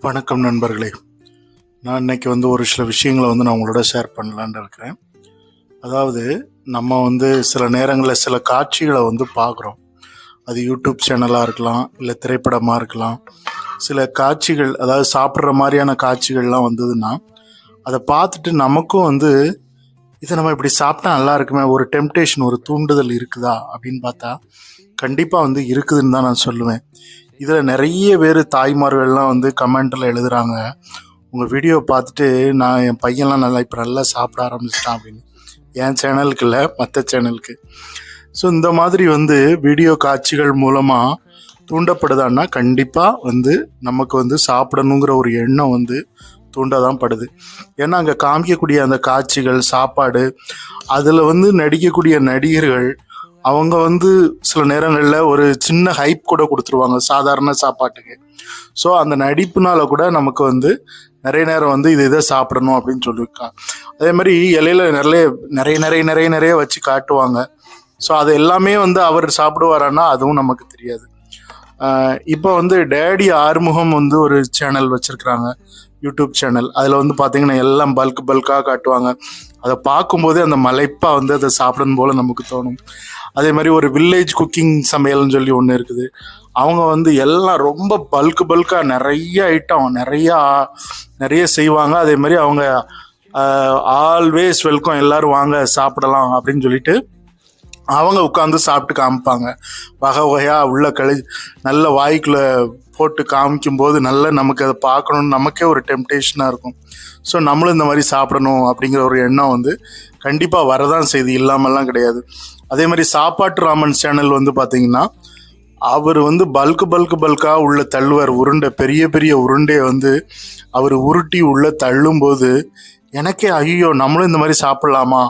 வணக்கம் நண்பர்களே. நான் இன்னைக்கு ஒரு சில விஷயங்களை நான் உங்களோட ஷேர் பண்ணலான்னு இருக்கிறேன். அதாவது நம்ம சில நேரங்களில் சில காட்சிகளை பார்க்குறோம். அது யூடியூப் சேனலாக இருக்கலாம், இல்லை திரைப்படமாக இருக்கலாம். சில காட்சிகள், அதாவது சாப்பிட்ற மாதிரியான காட்சிகள்லாம் வந்ததுன்னா அதை பார்த்துட்டு நமக்கும் இதை நம்ம இப்படி சாப்பிட்டா நல்லா இருக்குமே, ஒரு டெம்டேஷன், ஒரு தூண்டுதல் இருக்குதா அப்படின்னு பார்த்தா கண்டிப்பாக இருக்குதுன்னு தான் நான் சொல்லுவேன். இதில் நிறைய பேர் தாய்மார்கள்லாம் கமெண்ட்டில் எழுதுகிறாங்க, உங்கள் வீடியோ பார்த்துட்டு நான் என் பையன்லாம் இப்போ நல்லா சாப்பிட ஆரம்பிச்சிட்டான் அப்படின்னு. என் சேனலுக்கு இல்லை, மற்ற சேனலுக்கு. ஸோ இந்த மாதிரி வீடியோ காட்சிகள் மூலமாக தூண்டப்படுதான்னா கண்டிப்பாக நமக்கு சாப்பிடணுங்கிற ஒரு எண்ணம் தூண்டதான் படுது. ஏன்னா அங்கே காமிக்கக்கூடிய அந்த காட்சிகள், சாப்பாடு, அதில் நடிக்கக்கூடிய நடிகர்கள் அவங்க சில நேரங்களில் ஒரு சின்ன ஹைப் கூட கொடுத்துருவாங்க சாதாரண சாப்பாட்டுக்கு. ஸோ அந்த நடிப்புனால கூட நமக்கு நிறைய நேரம் இதை சாப்பிடணும் அப்படின்னு சொல்லியிருக்காங்க. அதே மாதிரி இலையில நிறைய வச்சு காட்டுவாங்க. ஸோ அது எல்லாமே அவர் சாப்பிடுவாரான்னா அதுவும் நமக்கு தெரியாது. இப்போ டேடி ஆறுமுகம் ஒரு சேனல் வச்சுருக்குறாங்க, யூடியூப் சேனல். அதில் பார்த்தீங்கன்னா எல்லாம் பல்காக காட்டுவாங்க. அதை பார்க்கும்போதே அந்த மலைப்பாக அதை சாப்பிடணும் போல் நமக்கு தோணும். அதே மாதிரி ஒரு வில்லேஜ் குக்கிங் சமையல்னு சொல்லி ஒன்று இருக்குது. அவங்க எல்லாம் ரொம்ப பல்காக நிறைய ஐட்டம் நிறைய செய்வாங்க. அதே மாதிரி அவங்க ஆல்வேஸ் வெல்கம், எல்லோரும் வாங்க சாப்பிடலாம் அப்படின்னு சொல்லிட்டு அவங்க உட்காந்து சாப்பிட்டு காமிப்பாங்க. வகையாக உள்ள நல்ல வாய்க்குள்ளே போட்டு காமிக்கும்போது நமக்கு அதை பார்க்கணுன்னு நமக்கே ஒரு டெம்டேஷனாக இருக்கும். ஸோ நம்மளும் இந்த மாதிரி சாப்பிடணும் அப்படிங்கிற ஒரு எண்ணம் கண்டிப்பாக வரதான் செய்து, இல்லாமல்லாம் கிடையாது. அதே மாதிரி சாப்பாட்டு ராமன் சேனல் பார்த்தீங்கன்னா அவர் பல்காக உள்ள தள்ளுவார். உருண்டை, பெரிய உருண்டையை அவர் உருட்டி உள்ள தள்ளும்போது எனக்கே ஐயோ நம்மளும் இந்த மாதிரி சாப்பிட்லாமா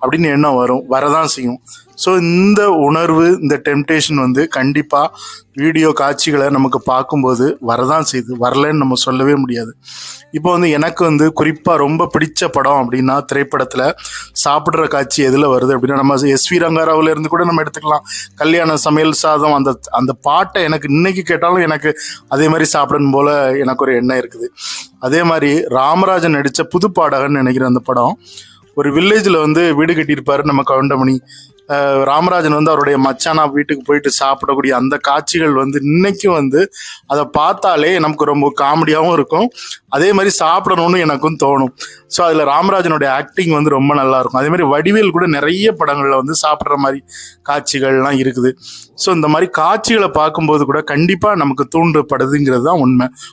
அப்படின்னு எண்ணம் வரதான் செய்யும். ஸோ இந்த உணர்வு, இந்த டெம்டேஷன் கண்டிப்பாக வீடியோ காட்சிகளை நமக்கு பார்க்கும்போது வரதான் செய்யுது, வரலன்னு நம்ம சொல்லவே முடியாது. இப்போ எனக்கு குறிப்பாக ரொம்ப பிடிச்ச படம் அப்படின்னா, திரைப்படத்தில் சாப்பிட்ற காட்சி எதில் வருது அப்படின்னா, நம்ம எஸ்வி ரங்காராவிலேருந்து கூட நம்ம எடுத்துக்கலாம். கல்யாண சமையல் சாதம், அந்த பாட்டை எனக்கு இன்னைக்கு கேட்டாலும் எனக்கு அதே மாதிரி சாப்பிடணும் போல் எனக்கு ஒரு எண்ணம் இருக்குது. அதே மாதிரி ராமராஜன் நடித்த புது பாடகன்னு நினைக்கிற அந்த படம், ஒரு வில்லேஜில் வீடு கட்டியிருப்பார் நம்ம கவுண்டமணி. ராமராஜன் அவருடைய மச்சானா வீட்டுக்கு போயிட்டு சாப்பிடக்கூடிய அந்த காட்சிகள் இன்னைக்கும் அதை பார்த்தாலே நமக்கு ரொம்ப காமெடியாகவும் இருக்கும், அதே மாதிரி சாப்பிடணும்னு எனக்கும் தோணும். ஸோ அதில் ராமராஜனுடைய ஆக்டிங் ரொம்ப நல்லா இருக்கும். அதே மாதிரி வடிவேல் கூட நிறைய படங்களில் சாப்பிட்ற மாதிரி காட்சிகள்லாம் இருக்குது. ஸோ இந்த மாதிரி காட்சிகளை பார்க்கும்போது கூட கண்டிப்பாக நமக்கு தூண்டப்படுதுங்கிறது தான் உண்மை.